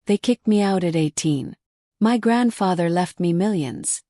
They kicked me out at 18. My grandfather left me millions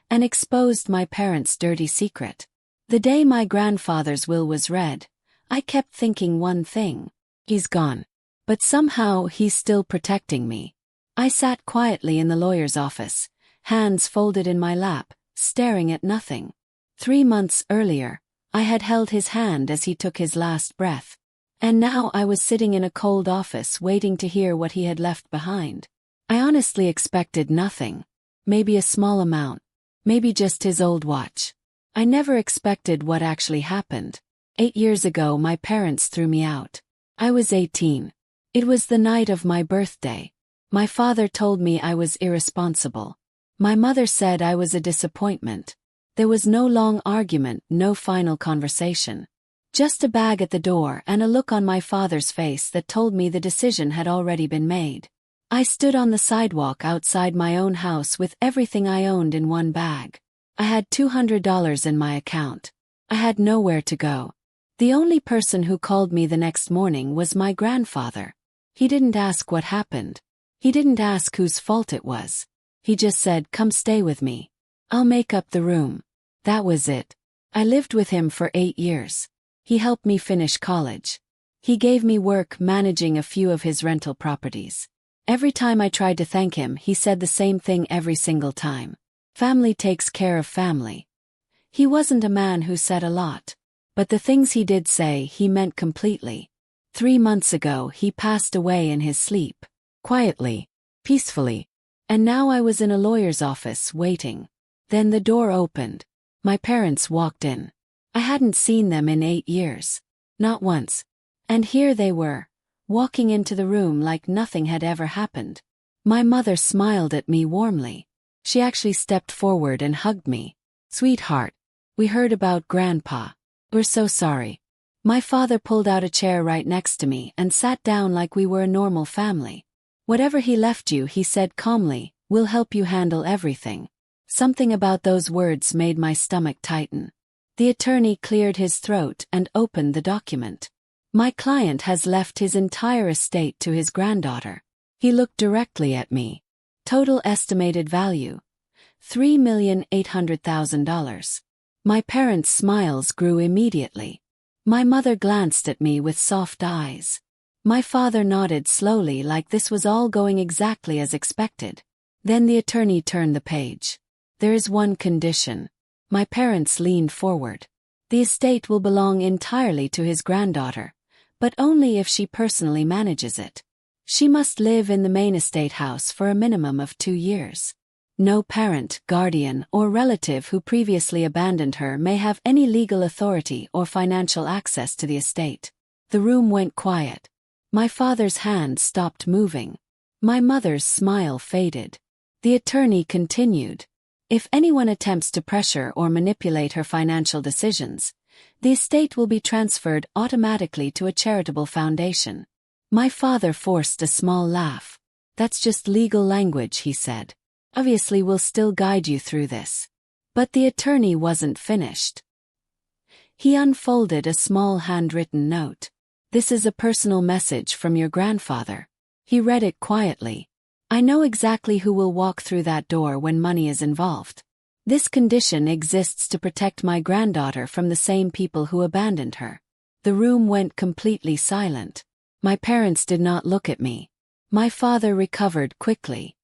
and exposed my parents' dirty secret. The day my grandfather's will was read, I kept thinking one thing: he's gone. But somehow he's still protecting me. I sat quietly in the lawyer's office, hands folded in my lap, staring at nothing. 3 months earlier, I had held his hand as he took his last breath. And now I was sitting in a cold office waiting to hear what he had left behind. I honestly expected nothing. Maybe a small amount. Maybe just his old watch. I never expected what actually happened. 8 years ago my parents threw me out. I was 18. It was the night of my birthday. My father told me I was irresponsible. My mother said I was a disappointment. There was no long argument, no final conversation. Just a bag at the door and a look on my father's face that told me the decision had already been made. I stood on the sidewalk outside my own house with everything I owned in one bag. I had $200 in my account. I had nowhere to go. The only person who called me the next morning was my grandfather. He didn't ask what happened. He didn't ask whose fault it was. He just said, "Come stay with me. I'll make up the room." That was it. I lived with him for 8 years. He helped me finish college. He gave me work managing a few of his rental properties. Every time I tried to thank him, he said the same thing every single time: family takes care of family. He wasn't a man who said a lot, but the things he did say he meant completely. 3 months ago he passed away in his sleep. Quietly. Peacefully. And now I was in a lawyer's office waiting. Then the door opened. My parents walked in. I hadn't seen them in 8 years. Not once. And here they were, walking into the room like nothing had ever happened. My mother smiled at me warmly. She actually stepped forward and hugged me. "Sweetheart, we heard about Grandpa. We're so sorry." My father pulled out a chair right next to me and sat down like we were a normal family. "Whatever he left you," he said calmly, "we'll help you handle everything." Something about those words made my stomach tighten. The attorney cleared his throat and opened the document. "My client has left his entire estate to his granddaughter." He looked directly at me. Total estimated value: $3,800,000. My parents' smiles grew immediately. My mother glanced at me with soft eyes. My father nodded slowly like this was all going exactly as expected. Then the attorney turned the page. "There is one condition." My parents leaned forward. "The estate will belong entirely to his granddaughter, but only if she personally manages it. She must live in the main estate house for a minimum of 2 years. No parent, guardian, or relative who previously abandoned her may have any legal authority or financial access to the estate." The room went quiet. My father's hand stopped moving. My mother's smile faded. The attorney continued. "If anyone attempts to pressure or manipulate her financial decisions, the estate will be transferred automatically to a charitable foundation." My father forced a small laugh. "That's just legal language," he said. "Obviously we'll still guide you through this." But the attorney wasn't finished. He unfolded a small handwritten note. "This is a personal message from your grandfather." He read it quietly. "I know exactly who will walk through that door when money is involved. This condition exists to protect my granddaughter from the same people who abandoned her." The room went completely silent. My parents did not look at me. My father recovered quickly.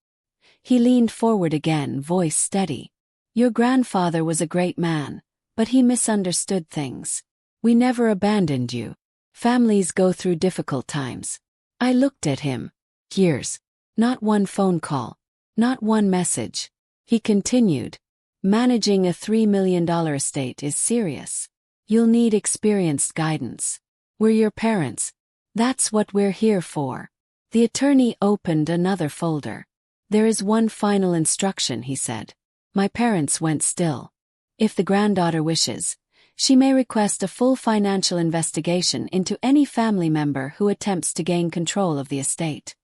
He leaned forward again, voice steady. "Your grandfather was a great man, but he misunderstood things. We never abandoned you. Families go through difficult times." I looked at him. Years. Not one phone call. Not one message. He continued. "Managing a $3 million estate is serious. You'll need experienced guidance. We're your parents. That's what we're here for." The attorney opened another folder. "There is one final instruction," he said. My parents went still. "If the granddaughter wishes, she may request a full financial investigation into any family member who attempts to gain control of the estate."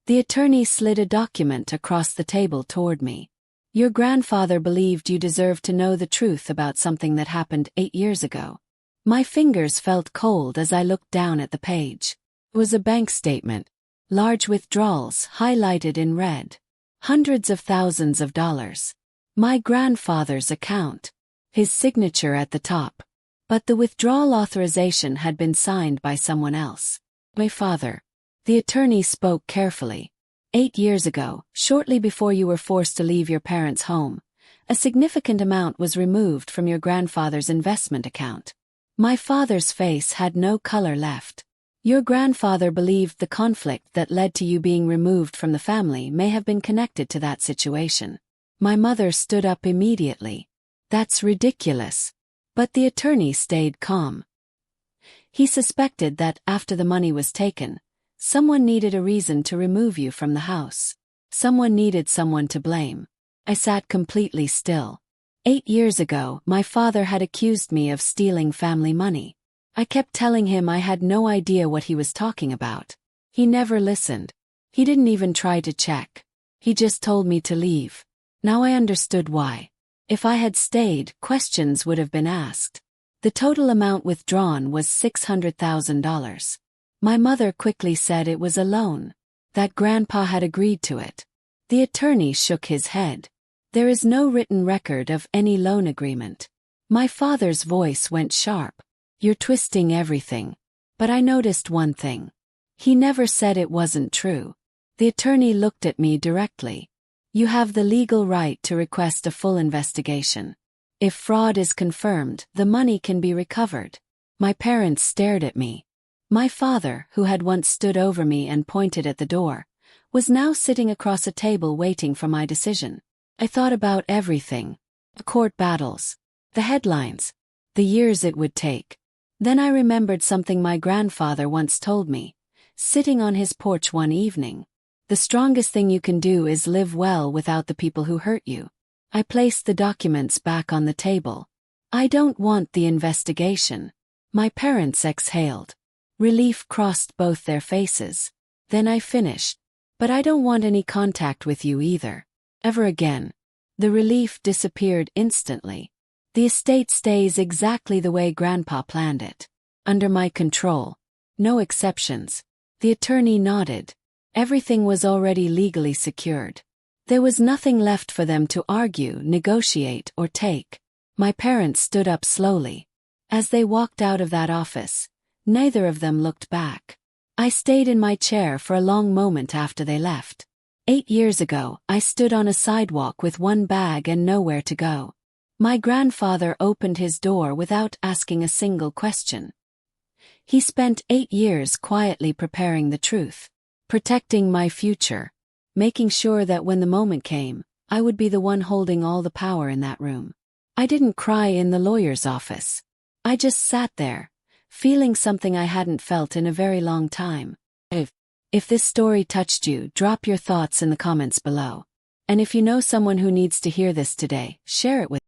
The attorney slid a document across the table toward me. "Your grandfather believed you deserved to know the truth about something that happened 8 years ago." My fingers felt cold as I looked down at the page. It was a bank statement. Large withdrawals highlighted in red. Hundreds of thousands of dollars. My grandfather's account. His signature at the top. But the withdrawal authorization had been signed by someone else. My father. The attorney spoke carefully. 8 years ago, shortly before you were forced to leave your parents' home, a significant amount was removed from your grandfather's investment account. My father's face had no color left. Your grandfather believed the conflict that led to you being removed from the family may have been connected to that situation. My mother stood up immediately. That's ridiculous. But the attorney stayed calm. He suspected that after the money was taken, someone needed a reason to remove you from the house. Someone needed someone to blame. I sat completely still. 8 years ago, my father had accused me of stealing family money. I kept telling him I had no idea what he was talking about. He never listened. He didn't even try to check. He just told me to leave. Now I understood why. If I had stayed, questions would have been asked. The total amount withdrawn was $600,000. My mother quickly said it was a loan. That Grandpa had agreed to it. The attorney shook his head. There is no written record of any loan agreement. My father's voice went sharp. You're twisting everything. But I noticed one thing. He never said it wasn't true. The attorney looked at me directly. You have the legal right to request a full investigation. If fraud is confirmed, the money can be recovered. My parents stared at me. My father, who had once stood over me and pointed at the door, was now sitting across a table waiting for my decision. I thought about everything. The court battles. The headlines. The years it would take. Then I remembered something my grandfather once told me, sitting on his porch one evening. The strongest thing you can do is live well without the people who hurt you. I placed the documents back on the table. I don't want the investigation. My parents exhaled. Relief crossed both their faces. Then I finished. But I don't want any contact with you either. Ever again. The relief disappeared instantly. The estate stays exactly the way Grandpa planned it. Under my control. No exceptions. The attorney nodded. Everything was already legally secured. There was nothing left for them to argue, negotiate, or take. My parents stood up slowly. As they walked out of that office, neither of them looked back. I stayed in my chair for a long moment after they left. 8 years ago, I stood on a sidewalk with one bag and nowhere to go. My grandfather opened his door without asking a single question. He spent 8 years quietly preparing the truth, protecting my future, making sure that when the moment came, I would be the one holding all the power in that room. I didn't cry in the lawyer's office. I just sat there, feeling something I hadn't felt in a very long time. If this story touched you, drop your thoughts in the comments below. And if you know someone who needs to hear this today, share it with them.